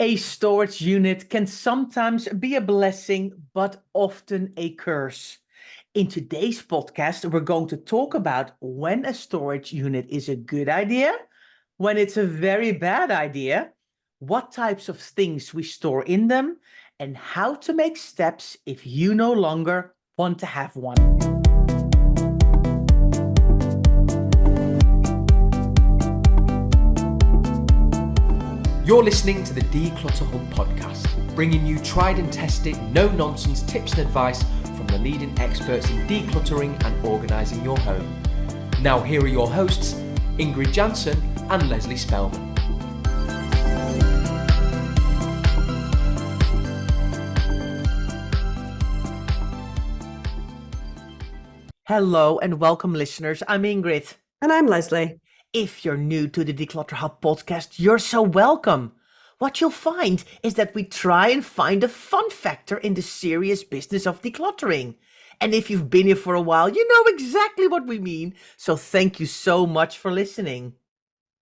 A storage unit can sometimes be a blessing, but often a curse. In today's podcast, we're going to talk about when a storage unit is a good idea, when it's a very bad idea, what types of things we store in them, and how to make steps if you no longer want to have one. You're listening to the Declutter Hub podcast, bringing you tried and tested, no-nonsense tips and advice from the leading experts in decluttering and organising your home. Now here are your hosts, Ingrid Jansen and Leslie Spellman. Hello and welcome, listeners. I'm Ingrid. And I'm Leslie. If you're new to the Declutter Hub podcast, you're so welcome. What you'll find is that we try and find a fun factor in the serious business of decluttering. And if you've been here for a while, you know exactly what we mean. So thank you so much for listening.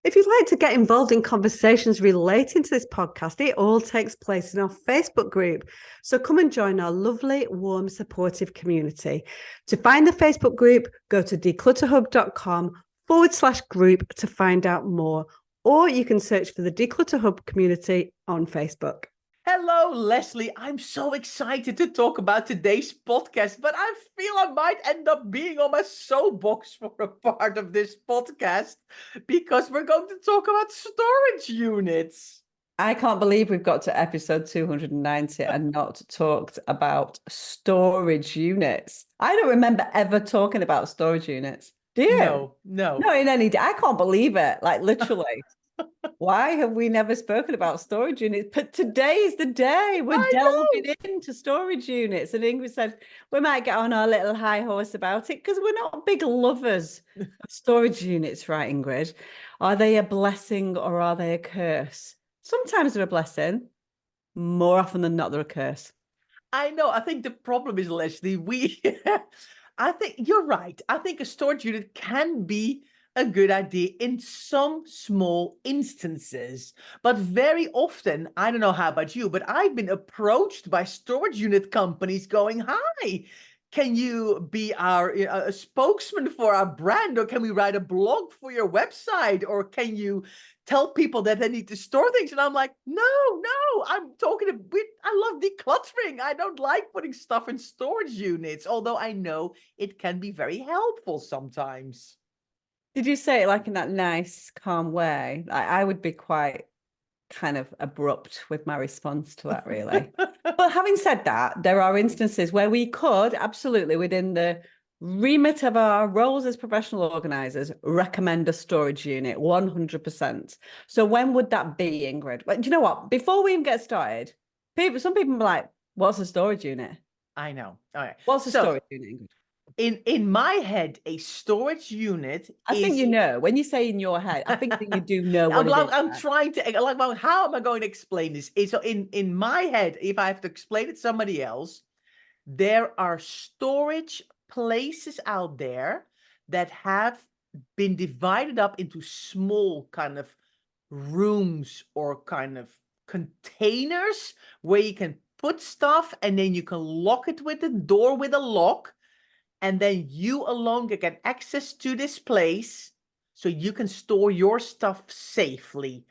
If you'd like to get involved in conversations relating to this podcast, it all takes place in our Facebook group. So come and join our lovely, warm, supportive community. To find the Facebook group, go to declutterhub.com/group to find out more, or you can search for the Declutter Hub community on Facebook. Hello, Leslie. I'm so excited to talk about today's podcast, but I feel I might end up being on my soapbox for a part of this podcast because we're going to talk about storage units. I can't believe we've got to episode 290 and not talked about storage units. I don't remember ever talking about storage units. Do you? No. Not in any day. I can't believe it. Like literally. Why have we never spoken about storage units? But today is the day we're delving into storage units. And Ingrid said we might get on our little high horse about it because we're not big lovers of storage units, right, Ingrid? Are they a blessing or are they a curse? Sometimes they're a blessing. More often than not, they're a curse. I know. I think the problem is, Leslie, I think you're right. I think a storage unit can be a good idea in some small instances, but very often, I don't know how about you, but I've been approached by storage unit companies going, "Hi, can you be our a spokesman for our brand, or can we write a blog for your website, or can you tell people that they need to store things?" And I'm like, no, I'm talking about, I love decluttering. I don't like putting stuff in storage units, although I know it can be very helpful sometimes. Did you say it like in that nice, calm way? I would be quite kind of abrupt with my response to that, really. But having said that, there are instances where we could absolutely, within the remit of our roles as professional organisers, recommend a storage unit 100%. So when would that be, Ingrid? But do you know what? Before we even get started, some people are like, "What's a storage unit?" I know. All right. What's a storage unit, Ingrid? In my head, a storage unit I think you know. When you say in your head, I think that you do know what it is. I'm trying to, like, well, how am I going to explain this? So in my head, if I have to explain it to somebody else, there are storage places out there that have been divided up into small kind of rooms or kind of containers where you can put stuff and then you can lock it with the door with a lock. And then you alone can get access to this place so you can store your stuff safely.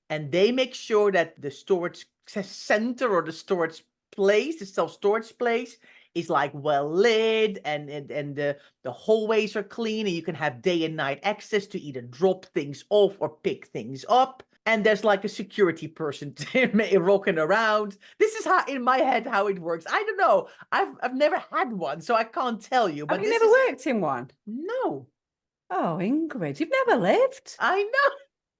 And they make sure that the storage center or the storage place, the self-storage place, is like well lit and the hallways are clean and you can have day and night access to either drop things off or pick things up. And there's like a security person rocking around. This is how, in my head, how it works. I don't know. I've never had one, so I can't tell you. But have you never worked in one? No. Oh, Ingrid, you've never lived. I know.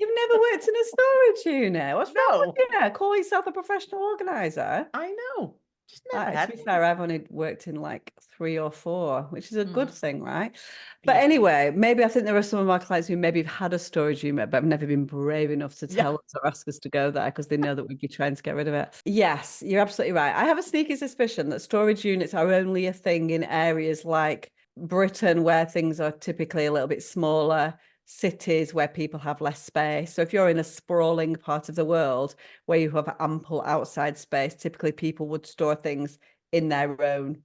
You've never worked in a storage unit. What's wrong with you? Call yourself a professional organizer. I know. Just never had to be fair, I've only worked in like 3 or 4, which is a good thing, right? But Yeah. Anyway, maybe I think there are some of our clients who maybe have had a storage unit, but have never been brave enough to tell us or ask us to go there because they know that we'd be trying to get rid of it. Yes, you're absolutely right. I have a sneaky suspicion that storage units are only a thing in areas like Britain where things are typically a little bit smaller, cities where people have less space. So if you're in a sprawling part of the world where you have ample outside space, typically people would store things in their own,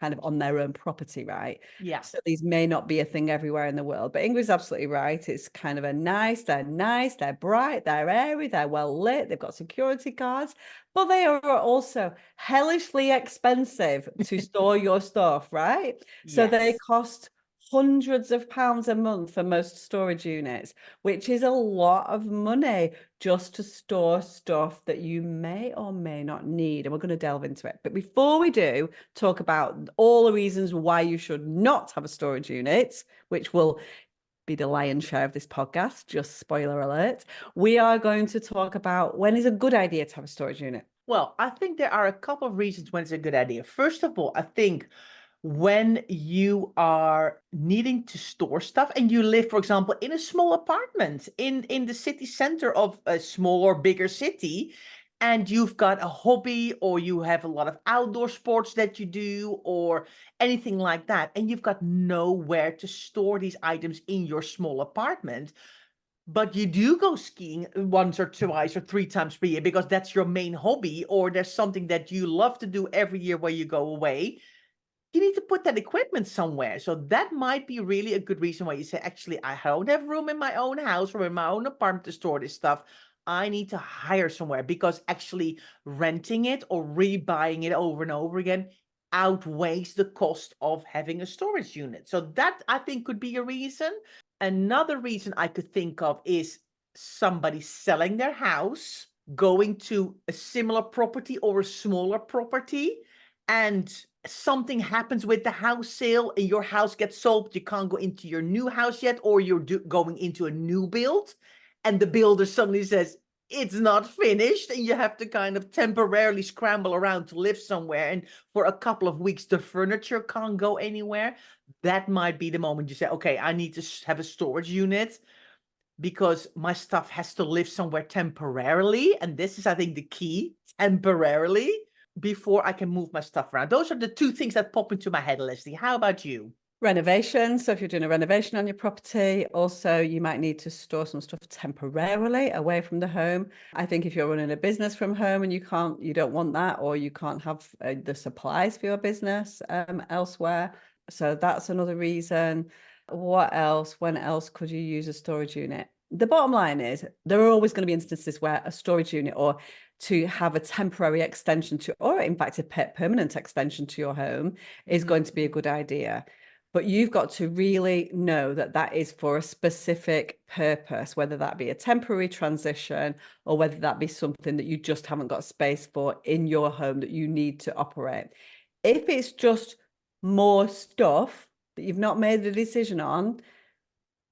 kind of on their own property, right? Yeah. So these may not be a thing everywhere in the world, but Ingrid's absolutely right. It's kind of nice, they're bright, they're airy, they're well lit, they've got security guards, but they are also hellishly expensive to store your stuff, right? So they Yes. cost hundreds of pounds a month for most storage units, which is a lot of money just to store stuff that you may or may not need. And we're going to delve into it. But before we do, talk about all the reasons why you should not have a storage unit, which will be the lion's share of this podcast, just spoiler alert, we are going to talk about when is a good idea to have a storage unit. Well, I think there are a couple of reasons when it's a good idea. First of all, I think when you are needing to store stuff and you live, for example, in a small apartment in the city center of a small or bigger city, and you've got a hobby or you have a lot of outdoor sports that you do or anything like that, and you've got nowhere to store these items in your small apartment, but you do go skiing once or twice or 3 times per year because that's your main hobby, or there's something that you love to do every year where you go away, you need to put that equipment somewhere. So that might be really a good reason why you say, actually, I don't have room in my own house or in my own apartment to store this stuff. I need to hire somewhere, because actually renting it or rebuying it over and over again outweighs the cost of having a storage unit. So that, I think, could be a reason. Another reason I could think of is somebody selling their house, going to a similar property or a smaller property, and something happens with the house sale and your house gets sold, you can't go into your new house yet, or you're going into a new build, and the builder suddenly says it's not finished, and you have to kind of temporarily scramble around to live somewhere, and for a couple of weeks the furniture can't go anywhere. That might be the moment you say, okay, I need to have a storage unit because my stuff has to live somewhere temporarily, and this is, I think, the key, temporarily, before I can move my stuff around. Those are the two things that pop into my head, Leslie. How about you? Renovation. So if you're doing a renovation on your property, also you might need to store some stuff temporarily away from the home. I think if you're running a business from home and you don't want that, or you can't have the supplies for your business elsewhere. So that's another reason. What else? When else could you use a storage unit? The bottom line is there are always going to be instances where a storage unit, or to have a temporary extension to, or in fact a permanent extension to your home, is going to be a good idea. But you've got to really know that that is for a specific purpose, whether that be a temporary transition or whether that be something that you just haven't got space for in your home that you need to operate. If it's just more stuff that you've not made a decision on,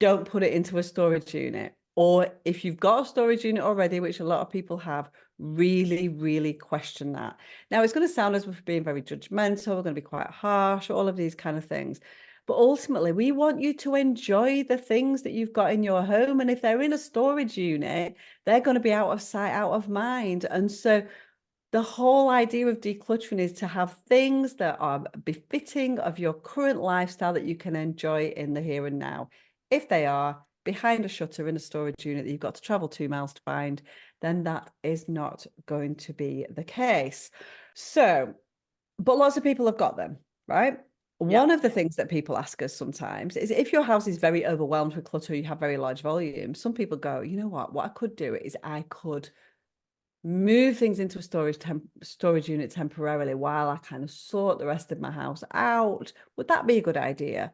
don't put it into a storage unit. Or if you've got a storage unit already, which a lot of people have, really, really question that. Now, it's going to sound as if we're being very judgmental, we're going to be quite harsh, all of these kind of things. But ultimately, we want you to enjoy the things that you've got in your home. And if they're in a storage unit, they're going to be out of sight, out of mind. And so the whole idea of decluttering is to have things that are befitting of your current lifestyle that you can enjoy in the here and now. If they are behind a shutter in a storage unit that you've got to travel 2 miles to find, then that is not going to be the case. So, but lots of people have got them, right? Yeah. One of the things that people ask us sometimes is, if your house is very overwhelmed with clutter, you have very large volume, some people go, you know what I could do is I could move things into a storage unit temporarily while I kind of sort the rest of my house out. Would that be a good idea?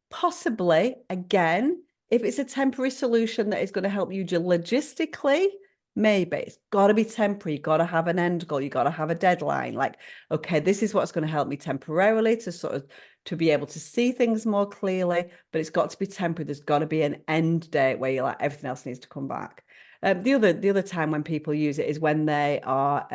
Possibly. Again, if it's a temporary solution that is going to help you logistically, maybe. It's got to be temporary. You got to have an end goal. You got to have a deadline. Like, okay, this is what's going to help me temporarily to be able to see things more clearly, but it's got to be temporary. There's got to be an end date where you're like, everything else needs to come back. The other time when people use it is when they are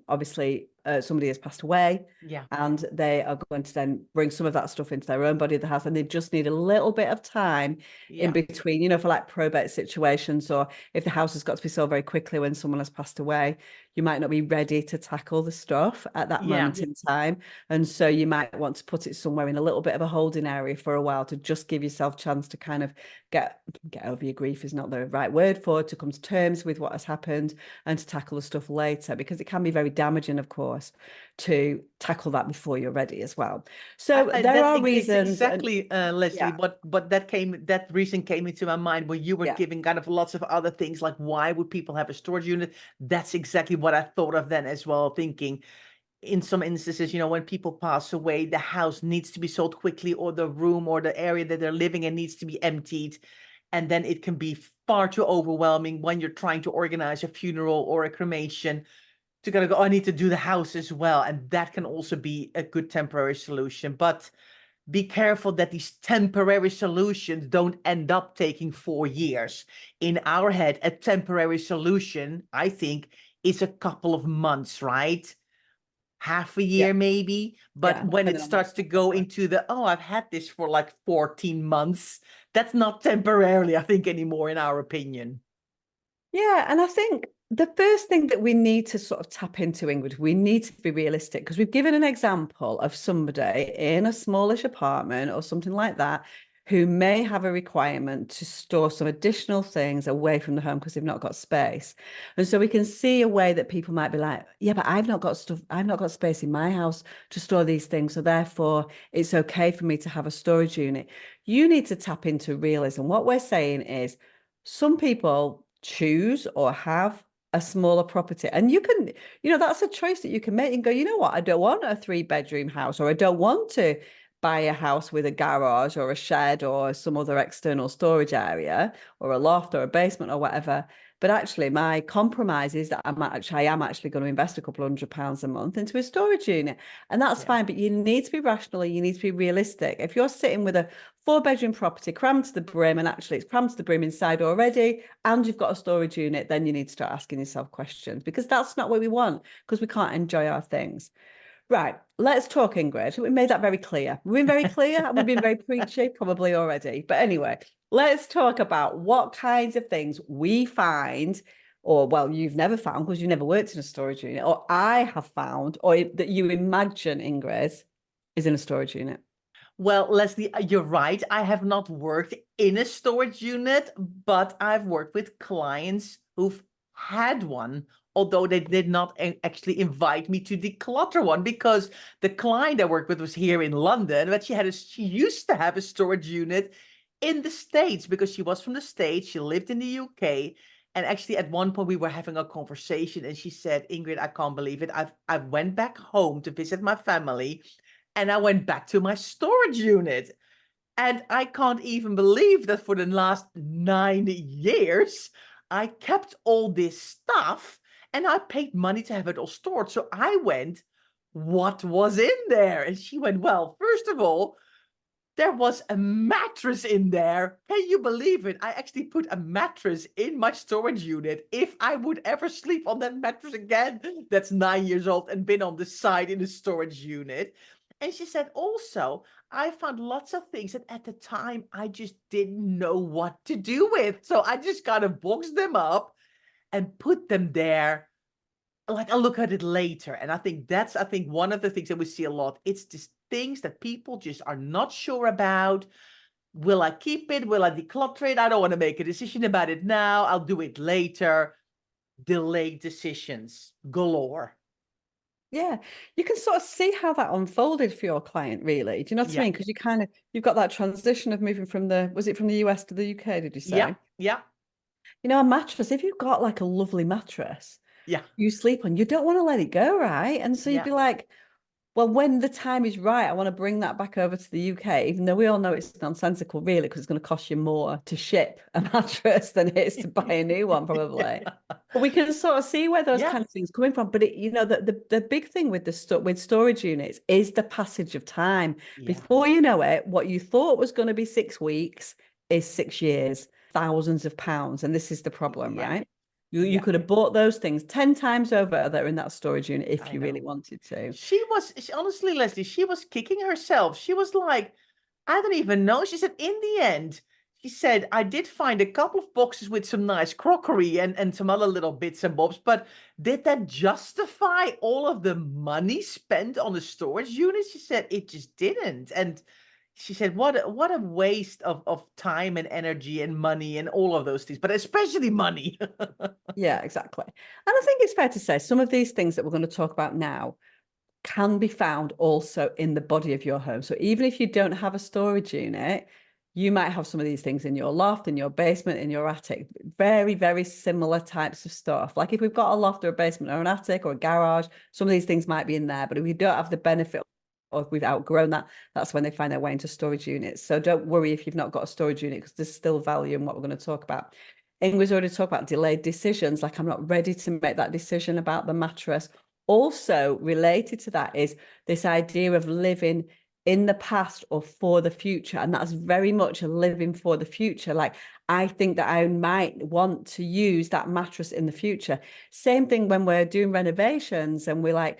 obviously somebody has passed away, and they are going to then bring some of that stuff into their own body of the house, and they just need a little bit of time in between, for like probate situations, or if the house has got to be sold very quickly when someone has passed away, you might not be ready to tackle the stuff at that Yeah. moment in time. And so you might want to put it somewhere in a little bit of a holding area for a while to just give yourself a chance to kind of get over your grief is not the right word for it, to come to terms with what has happened and to tackle the stuff later, because it can be very damaging, of course, to tackle that before you're ready as well. So there are reasons. Exactly, Leslie. Yeah. But that reason came into my mind when you were Yeah. giving kind of lots of other things, like why would people have a storage unit? That's exactly what I thought of then as well, thinking in some instances, when people pass away, the house needs to be sold quickly, or the room or the area that they're living in needs to be emptied. And then it can be far too overwhelming when you're trying to organize a funeral or a cremation to kind of go, oh, I need to do the house as well. And that can also be a good temporary solution. But be careful that these temporary solutions don't end up taking 4 years. In our head, a temporary solution, I think, is a couple of months, right? Half a year, maybe. But when it starts to go into oh, I've had this for like 14 months, that's not temporarily, I think, anymore, in our opinion. Yeah, and I think the first thing that we need to sort of tap into, Ingrid, we need to be realistic, because we've given an example of somebody in a smallish apartment or something like that who may have a requirement to store some additional things away from the home because they've not got space. And so we can see a way that people might be like, yeah, but I've not got space in my house to store these things, so therefore it's okay for me to have a storage unit. You need to tap into realism. What we're saying is, some people choose or have a smaller property, and you can, that's a choice that you can make and go, you know what, I don't want a 3-bedroom house, or I don't want to buy a house with a garage or a shed or some other external storage area or a loft or a basement or whatever. But actually, my compromise is that I am actually going to invest a couple £100 a month into a storage unit. And that's fine. But you need to be rational. You need to be realistic. If you're sitting with a 4-bedroom property crammed to the brim, and actually it's crammed to the brim inside already, and you've got a storage unit, then you need to start asking yourself questions, because that's not what we want, because we can't enjoy our things. Right, let's talk, Ingrid. We made that very clear. We've been very clear, and we've been very preachy probably already. But anyway, let's talk about what kinds of things we find, or, well, you've never found because you've never worked in a storage unit, or I have found, or that you imagine, Ingrid, is in a storage unit. Well, Leslie, you're right. I have not worked in a storage unit, but I've worked with clients who've had one, although they did not actually invite me to declutter one, because the client I worked with was here in London, but she used to have a storage unit in the States, because she was from the States. She lived in the UK. And actually, at one point we were having a conversation, and she said, Ingrid, I can't believe it. I went back home to visit my family, and I went back to my storage unit. And I can't even believe that for the last 9 years, I kept all this stuff and I paid money to have it all stored. So I went, what was in there? And she went, well, first of all, there was a mattress in there. Can you believe it? I actually put a mattress in my storage unit. If I would ever sleep on that mattress again, that's 9 years old and been on the side in the storage unit. And she said, also, I found lots of things that at the time I just didn't know what to do with. So I just kind of boxed them up and put them there. Like, I'll look at it later. And I think that's, one of the things that we see a lot. It's just things that people just are not sure about. Will I keep it? Will I declutter it? I don't want to make a decision about it now. I'll do it later. Delayed decisions galore. Yeah, you can sort of see how that unfolded for your client, really. Do you know what I mean? Because you've got that transition of moving from was it from the US to the UK, did you say? Yeah. A mattress, if you've got like a lovely mattress, you sleep on, you don't want to let it go, right? And so you'd be like, well, when the time is right, I want to bring that back over to the UK, even though we all know it's nonsensical, really, because it's going to cost you more to ship a mattress than it is to buy a new one, probably. But we can sort of see where those kind of things are coming from. But the big thing with storage units is the passage of time. Before you know it, what you thought was going to be 6 weeks is 6 years, thousands of pounds, and this is the problem, right? You could have bought those things 10 times over that are in that storage unit if you really wanted to. Honestly, Leslie, she was kicking herself. She was like, I don't even know. She said, in the end, She said, I did find a couple of boxes with some nice crockery and some other little bits and bobs, but did that justify all of the money spent on the storage unit? She said it just didn't. And she said, what a waste of time and energy and money and all of those things, but especially money. Yeah, exactly. And I think it's fair to say some of these things that we're going to talk about now can be found also in the body of your home. So even if you don't have a storage unit, you might have some of these things in your loft, in your basement, in your attic. Very, very similar types of stuff. Like if we've got a loft or a basement or an attic or a garage, some of these things might be in there. But if we don't have the benefit or if we've outgrown that, that's when they find their way into storage units. So don't worry if you've not got a storage unit, because there's still value in what we're going to talk about. Ingrid's already talked about delayed decisions, like I'm not ready to make that decision about the mattress. Also related to that is this idea of living in the past or for the future. And that's very much a living for the future. Like, I think that I might want to use that mattress in the future. Same thing when we're doing renovations and we like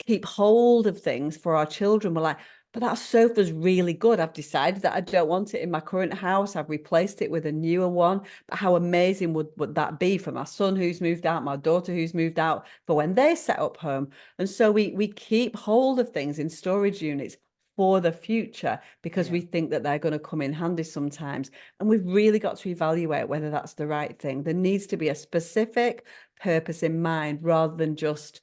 keep hold of things for our children. We're like, but that sofa's really good. I've decided that I don't want it in my current house. I've replaced it with a newer one. But how amazing would that be for my son who's moved out, my daughter who's moved out, for when they set up home? And so we keep hold of things in storage units for the future because we think that they're going to come in handy sometimes. And we've really got to evaluate whether that's the right thing. There needs to be a specific purpose in mind rather than just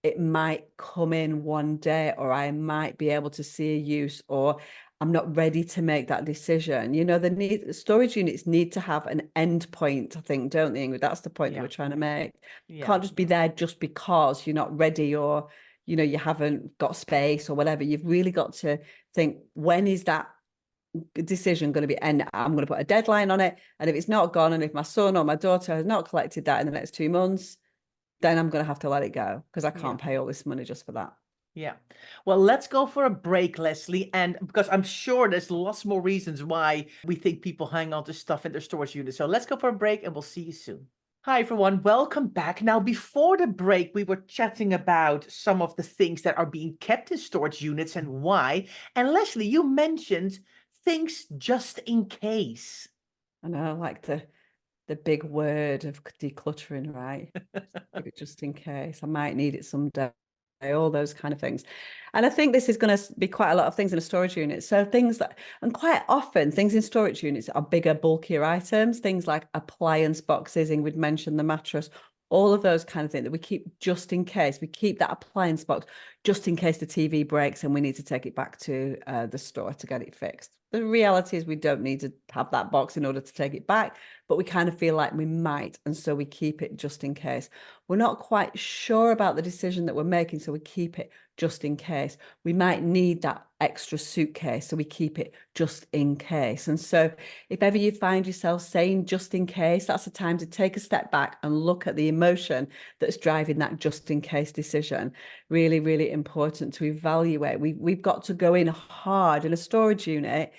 it might come in one day, or I might be able to see a use, or I'm not ready to make that decision. You know, the storage units need to have an end point, I think, don't they, Ingrid? That's the point that we're trying to make. Can't just be there just because you're not ready, or, you know, you haven't got space or whatever. You've really got to think, when is that decision going to be, and I'm going to put a deadline on it. And if it's not gone, and if my son or my daughter has not collected that in the next 2 months, then I'm going to have to let it go because I can't pay all this money just for that. Yeah. Well, let's go for a break, Leslie. And because I'm sure there's lots more reasons why we think people hang on to stuff in their storage unit. So let's go for a break and we'll see you soon. Hi, everyone. Welcome back. Now, before the break, we were chatting about some of the things that are being kept in storage units and why. And Leslie, you mentioned things just in case. I know, like the big word of decluttering, right? Just in case I might need it someday, all those kind of things. And I think this is going to be quite a lot of things in a storage unit. So things that, and quite often things in storage units are bigger, bulkier items, things like appliance boxes. Ingrid mentioned the mattress, all of those kind of things that we keep just in case. We keep that appliance box just in case the TV breaks and we need to take it back to the store to get it fixed. The reality is we don't need to have that box in order to take it back, but we kind of feel like we might. And so we keep it just in case. We're not quite sure about the decision that we're making, so we keep it just in case. We might need that extra suitcase, so we keep it just in case. And so if ever you find yourself saying just in case, that's a time to take a step back and look at the emotion that's driving that just in case decision. Really, really important to evaluate. We've got to go in hard in a storage unit.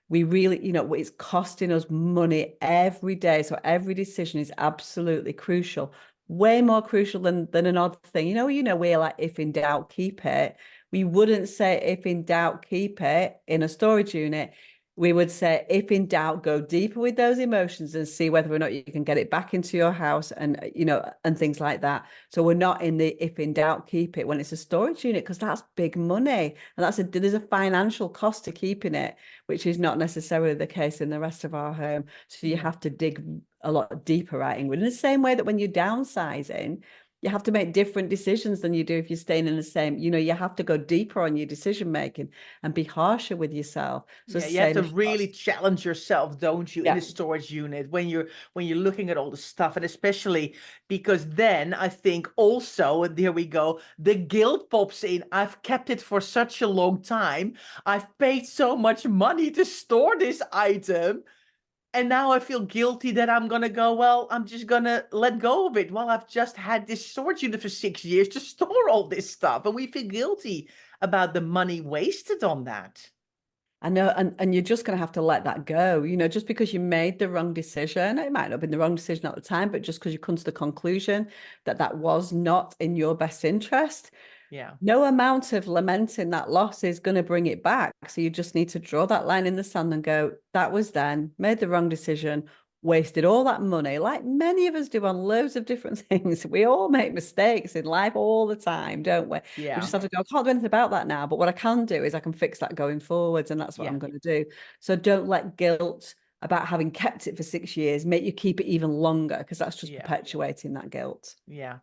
We really, you know, it's costing us money every day. So every decision is absolutely crucial. Way more crucial than an odd thing. You know, we're like, if in doubt, keep it. We wouldn't say if in doubt, keep it in a storage unit. We would say, if in doubt, go deeper with those emotions and see whether or not you can get it back into your house and, you know, and things like that. So we're not in the, if in doubt, keep it when it's a storage unit, because that's big money. And there's a financial cost to keeping it, which is not necessarily the case in the rest of our home. So you have to dig a lot deeper, right, Ingrid? In the same way that when you're downsizing, you have to make different decisions than you do if you're staying in the same, you know, you have to go deeper on your decision making and be harsher with yourself. So you have to really challenge yourself, don't you, in a storage unit when you're looking at all the stuff. And especially because then I think also, and there we go, the guilt pops in. I've kept it for such a long time. I've paid so much money to store this item. And now I feel guilty that I'm going to go, well, I'm just going to let go of it. Well, I've just had this storage unit for 6 years to store all this stuff. And we feel guilty about the money wasted on that. I know, and you're just going to have to let that go. You know, just because you made the wrong decision, it might not have been the wrong decision at the time, but just because you come to the conclusion that that was not in your best interest, Yeah. No amount of lamenting that loss is going to bring it back. So you just need to draw that line in the sand and go, that was then, made the wrong decision, wasted all that money, like many of us do on loads of different things. We all make mistakes in life all the time, don't we? We Yeah. just have to go, I can't do anything about that now. But what I can do is I can fix that going forwards. And that's what Yeah. I'm going to do. So don't let guilt about having kept it for 6 years make you keep it even longer, because that's just Yeah. perpetuating that guilt. Yeah.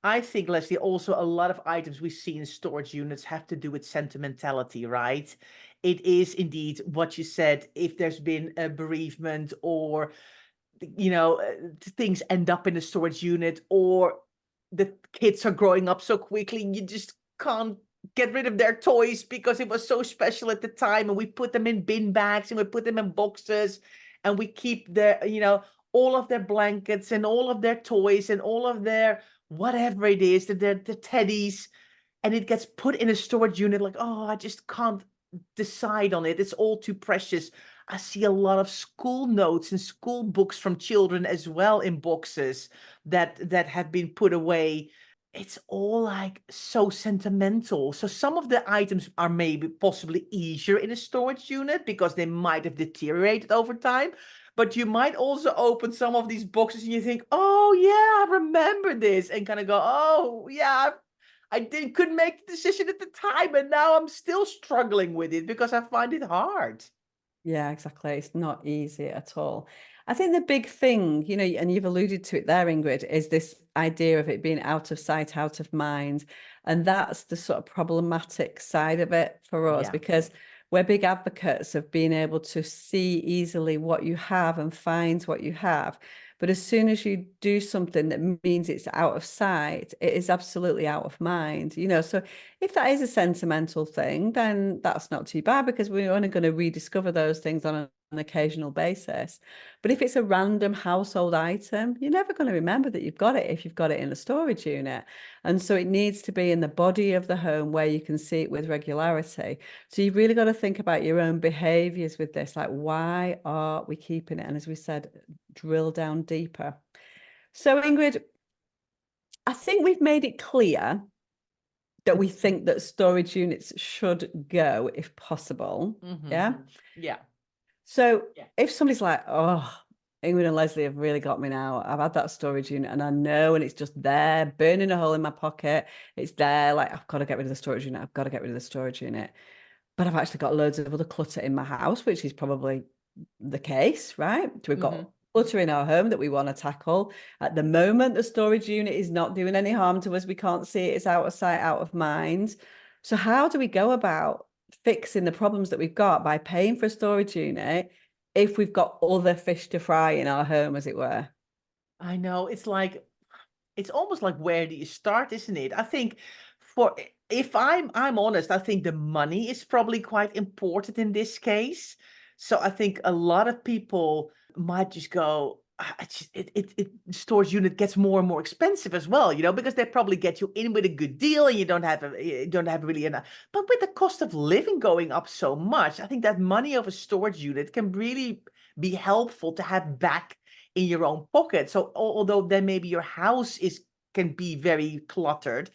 I think, Leslie, also a lot of items we see in storage units have to do with sentimentality, right? It is indeed what you said. If there's been a bereavement, or, things end up in a storage unit, or the kids are growing up so quickly, you just can't get rid of their toys because it was so special at the time. And we put them in bin bags and we put them in boxes, and we keep all of their blankets and all of their toys and all of their whatever it is, the teddies, and it gets put in a storage unit like, oh, I just can't decide on it. It's all too precious. I see a lot of school notes and school books from children as well in boxes that have been put away. It's all like so sentimental. So some of the items are maybe possibly easier in a storage unit because they might have deteriorated over time. But you might also open some of these boxes and you think, oh yeah, I remember this, and kind of go, oh yeah, I couldn't make the decision at the time, and now I'm still struggling with it because I find it hard. Yeah, exactly. It's not easy at all. I think the big thing, and you've alluded to it there, Ingrid, is this idea of it being out of sight, out of mind. And that's the sort of problematic side of it for us, Yeah. because we're big advocates of being able to see easily what you have and find what you have. But as soon as you do something that means it's out of sight, it is absolutely out of mind. So if that is a sentimental thing, then that's not too bad, because we're only going to rediscover those things on an occasional basis. But if it's a random household item, you're never going to remember that you've got it if you've got it in a storage unit. And so it needs to be in the body of the home where you can see it with regularity. So you've really got to think about your own behaviors with this, like, why are we keeping it? And as we said, drill down deeper. So Ingrid, I think we've made it clear that we think that storage units should go if possible. Yeah. Yeah. So if somebody's like, oh, Ingrid and Leslie have really got me now. I've had that storage unit and I know, and it's just there, burning a hole in my pocket. It's there, like, I've got to get rid of the storage unit. I've got to get rid of the storage unit. But I've actually got loads of other clutter in my house, which is probably the case, right? So we've got clutter in our home that we want to tackle. At the moment, the storage unit is not doing any harm to us. We can't see it. It's out of sight, out of mind. So how do we go about fixing the problems that we've got by paying for a storage unit if we've got other fish to fry in our home, as it were? I know. It's almost like, where do you start, isn't it? I think if I'm honest, I think the money is probably quite important in this case. So I think a lot of people might just go, storage unit gets more and more expensive as well, because they probably get you in with a good deal and you don't have really enough. But with the cost of living going up so much, I think that money of a storage unit can really be helpful to have back in your own pocket. So although then maybe your house can be very cluttered,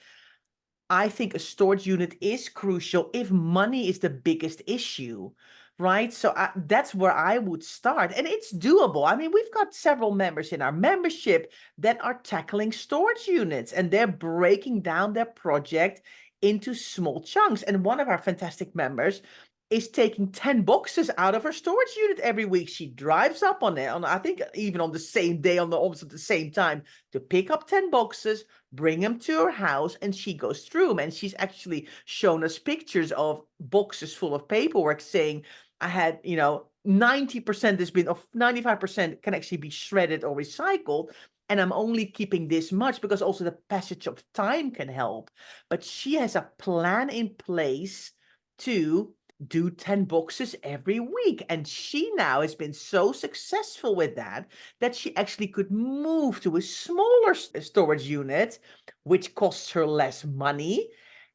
I think a storage unit is crucial if money is the biggest issue, right? So that's where I would start. And it's doable. I mean, we've got several members in our membership that are tackling storage units, and they're breaking down their project into small chunks. And one of our fantastic members is taking 10 boxes out of her storage unit every week. She drives up on it, I think even on the same day, almost at the same time, to pick up 10 boxes, bring them to her house, and she goes through them. And she's actually shown us pictures of boxes full of paperwork saying, I had, 90% has been, or 95% can actually be shredded or recycled. And I'm only keeping this much because also the passage of time can help. But she has a plan in place to do 10 boxes every week. And she now has been so successful with that she actually could move to a smaller storage unit, which costs her less money.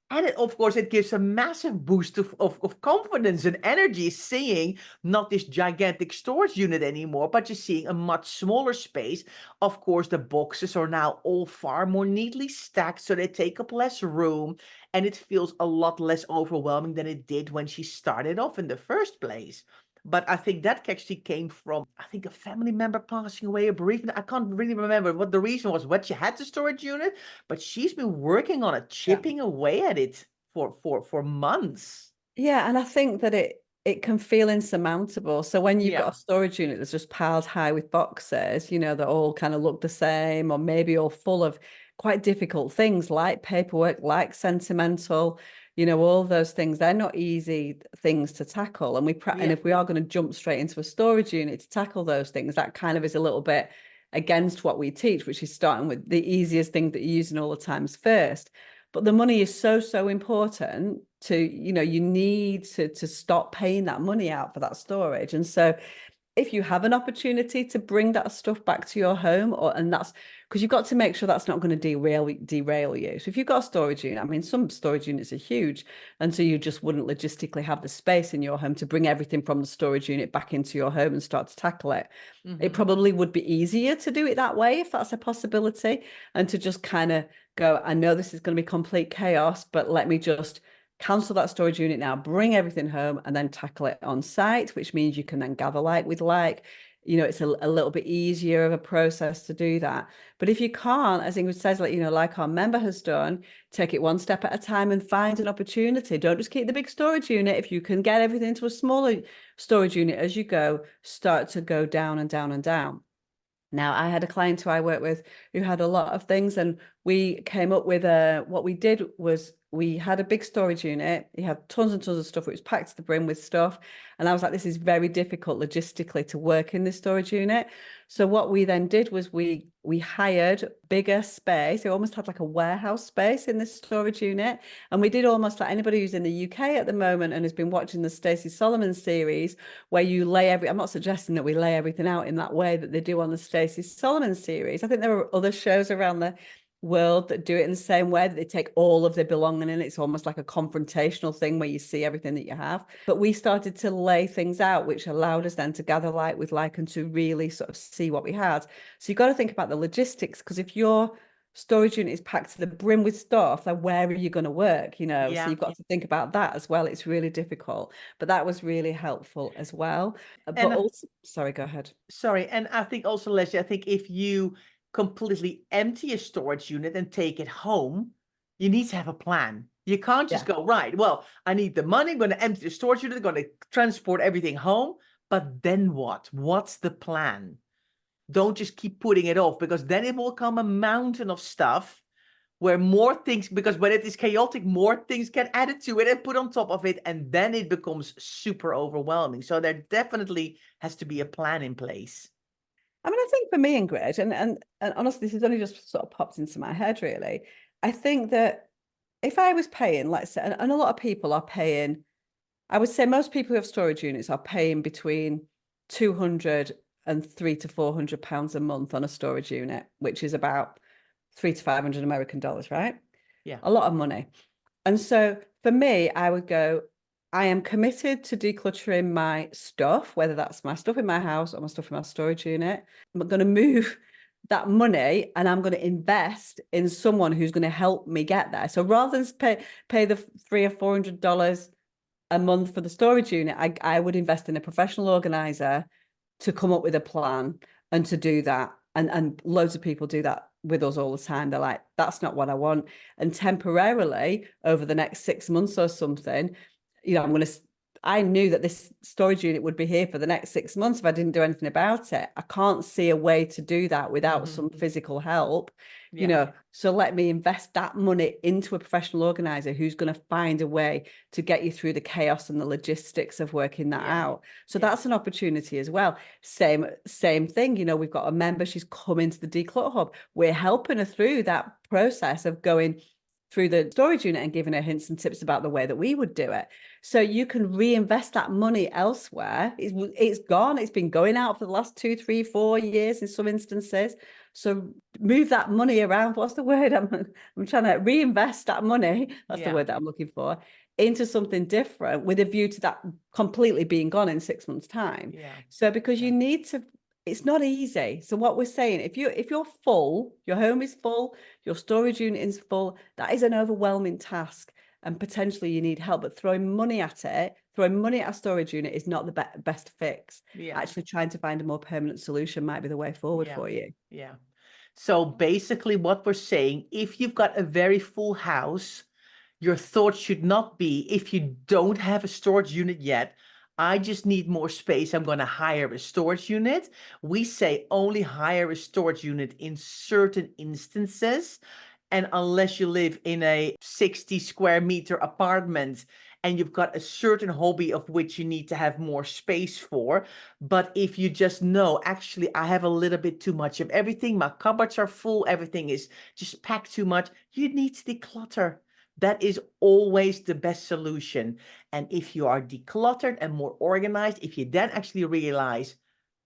And of course, it gives a massive boost of confidence and energy seeing not this gigantic storage unit anymore, but just seeing a much smaller space. Of course, the boxes are now all far more neatly stacked, so they take up less room, and it feels a lot less overwhelming than it did when she started off in the first place. But I think that actually came from, I think, a family member passing away, a bereavement. I can't really remember what the reason was, when she had the storage unit, but she's been working on it, Yeah. chipping away at it for months. Yeah, and I think that it can feel insurmountable. So when you've got Yeah. a storage unit that's just piled high with boxes, that all kind of look the same, or maybe all full of quite difficult things like paperwork, like sentimental, all those things, they're not easy things to tackle. And and Yeah. if we are going to jump straight into a storage unit to tackle those things, that kind of is a little bit against what we teach, which is starting with the easiest thing that you're using all the times first. But the money is so important to, you need to stop paying that money out for that storage. And so if you have an opportunity to bring that stuff back to your home, and that's because you've got to make sure that's not going to derail you. So if you've got a storage unit, I mean, some storage units are huge, and so you just wouldn't logistically have the space in your home to bring everything from the storage unit back into your home and start to tackle it. It probably would be easier to do it that way if that's a possibility, and to just kind of go, I know this is going to be complete chaos, but let me just cancel that storage unit now, bring everything home, and then tackle it on site, which means you can then gather like with like. It's a little bit easier of a process to do that. But if you can't, as Ingrid says, like our member has done, take it one step at a time and find an opportunity. Don't just keep the big storage unit. If you can get everything into a smaller storage unit as you go, start to go down and down and down. Now, I had a client who I worked with who had a lot of things, and we came up with what we did was we had a big storage unit. He had tons and tons of stuff. It was packed to the brim with stuff. And I was like, this is very difficult logistically to work in this storage unit. So what we then did was we hired bigger space. It almost had like a warehouse space in this storage unit. And we did almost like anybody who's in the UK at the moment and has been watching the Stacey Solomon series, where you lay I'm not suggesting that we lay everything out in that way that they do on the Stacey Solomon series. I think there are other shows around the world that do it in the same way, that they take all of their belonging in. It's almost like a confrontational thing where you see everything that you have. But we started to lay things out, which allowed us then to gather like with like and to really sort of see what we had. So you've got to think about the logistics, because if your storage unit is packed to the brim with stuff, then where are you going to work? So you've got to think about that as well. It's really difficult, but that was really helpful as well. But also, sorry, go ahead. Sorry, and I think also, Leslie, I think if you completely empty a storage unit and take it home, you need to have a plan. You can't just go, right, well, I need the money, I'm going to empty the storage unit, I'm going to transport everything home, but then what? What's the plan? Don't just keep putting it off, because then it will come a mountain of stuff where more things, because when it is chaotic, more things get added to it and put on top of it, and then it becomes super overwhelming. So there definitely has to be a plan in place. I mean, I think for me, Ingrid, and honestly, this has only just sort of popped into my head, really. I think that if I was paying, let's say, and a lot of people are paying, I would say most people who have storage units are paying between 200 and £300 to £400 a month on a storage unit, which is about $300 to $500 American dollars, right? Yeah. A lot of money. And so for me, I would go, I am committed to decluttering my stuff, whether that's my stuff in my house or my stuff in my storage unit. I'm going to move that money and I'm going to invest in someone who's going to help me get there. So rather than pay the $300 or $400 a month for the storage unit, I would invest in a professional organizer to come up with a plan and to do that. And loads of people do that with us all the time. They're like, that's not what I want. And temporarily over the next 6 months or something, I knew that this storage unit would be here for the next 6 months if I didn't do anything about it. I can't see a way to do that without some physical help, so let me invest that money into a professional organizer who's going to find a way to get you through the chaos and the logistics of working that out. So that's an opportunity as well. Same thing. We've got a member, she's come into the Declutter Hub. We're helping her through that process of going through the storage unit and giving her hints and tips about the way that we would do it. So you can reinvest that money elsewhere. It's gone. It's been going out for the last 2, 3, 4 years in some instances. So move that money around. What's the word? I'm trying to reinvest that money. That's the word that I'm looking for, into something different with a view to that completely being gone in 6 months' time. So because you need to, it's not easy. So what we're saying, if you're full, your home is full, your storage unit is full, that is an overwhelming task. And potentially you need help, but throwing money at a storage unit is not the best fix. Actually trying to find a more permanent solution might be the way forward for you. So basically what we're saying, if you've got a very full house, your thought should not be, if you don't have a storage unit yet, I just need more space, I'm going to hire a storage unit. We say only hire a storage unit in certain instances. And unless you live in a 60 square meter apartment and you've got a certain hobby of which you need to have more space for. But if you just know, actually, I have a little bit too much of everything, my cupboards are full, everything is just packed too much, you need to declutter. That is always the best solution. And if you are decluttered and more organized, if you then actually realize,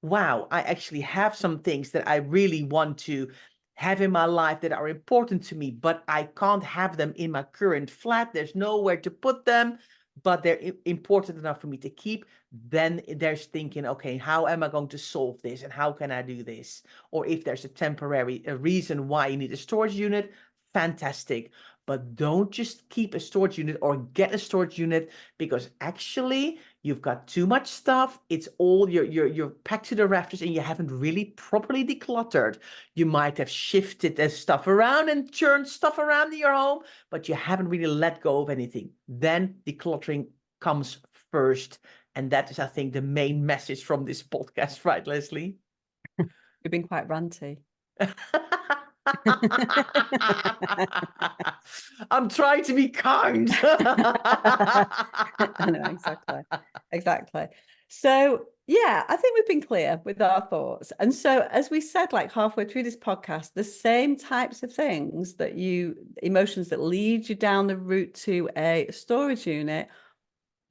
wow, I actually have some things that I really want to have in my life that are important to me, but I can't have them in my current flat. There's nowhere to put them, but they're important enough for me to keep. Then there's thinking, okay, how am I going to solve this? And how can I do this? Or if there's a temporary reason why you need a storage unit, fantastic. But don't just keep a storage unit or get a storage unit because actually you've got too much stuff. It's all you're packed to the rafters and you haven't really properly decluttered. You might have shifted the stuff around and turned stuff around in your home, but you haven't really let go of anything. Then decluttering comes first. And that is, I think, the main message from this podcast, right, Leslie? You've been quite ranty. I'm trying to be kind. I know, exactly. So yeah, I think we've been clear with our thoughts. And so as we said, like halfway through this podcast, the same types of things emotions that lead you down the route to a storage unit,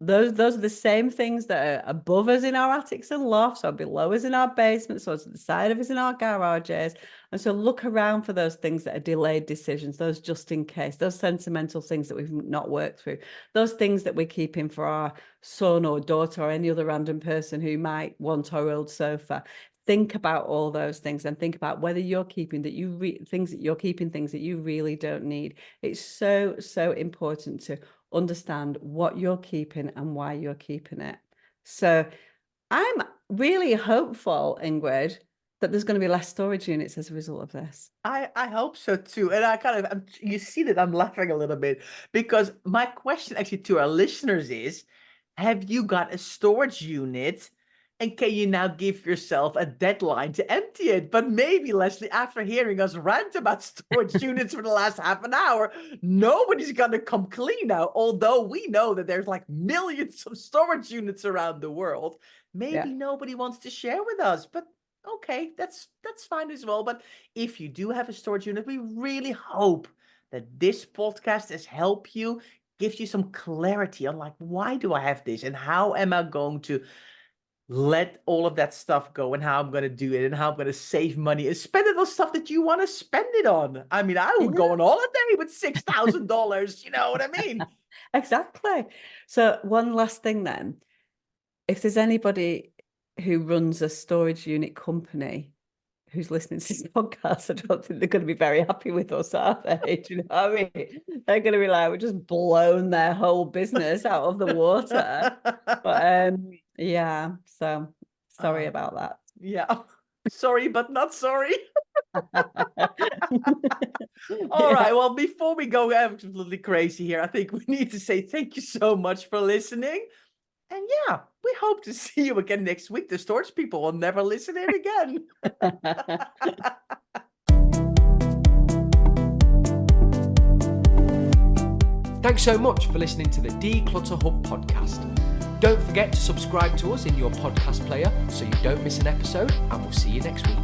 those are the same things that are above us in our attics and lofts, or below us in our basements, or to the side of us in our garages. And so look around for those things that are delayed decisions, those just in case, those sentimental things that we've not worked through, those things that we're keeping for our son or daughter or any other random person who might want our old sofa. Think about all those things and think about whether you're keeping things that you really don't need. It's so important to understand what you're keeping and why you're keeping it. So I'm really hopeful, Ingrid, that there's going to be less storage units as a result of this. I hope so too. And you see that I'm laughing a little bit because my question actually to our listeners is, have you got a storage unit? And can you now give yourself a deadline to empty it? But maybe, Leslie, after hearing us rant about storage units for the last half an hour, nobody's going to come clean now. Although we know that there's like millions of storage units around the world. Maybe nobody wants to share with us. But okay, that's fine as well. But if you do have a storage unit, we really hope that this podcast has helped you, gives you some clarity on like, why do I have this? And how am I going to let all of that stuff go and how I'm going to do it and how I'm going to save money and spend it on stuff that you want to spend it on. I mean, I would go on holiday with $6,000. You know what I mean? Exactly. So one last thing then, if there's anybody who runs a storage unit company who's listening to this podcast, I don't think they're going to be very happy with us, are they? Do you know what I mean? They're going to be like, we've just blown their whole business out of the water. But yeah, so sorry about that. Yeah, sorry, but not sorry. All right, well, before we go absolutely crazy here, I think we need to say thank you so much for listening. And yeah, we hope to see you again next week. The storage people will never listen in again. Thanks so much for listening to the Declutter Hub podcast. Don't forget to subscribe to us in your podcast player so you don't miss an episode, and we'll see you next week.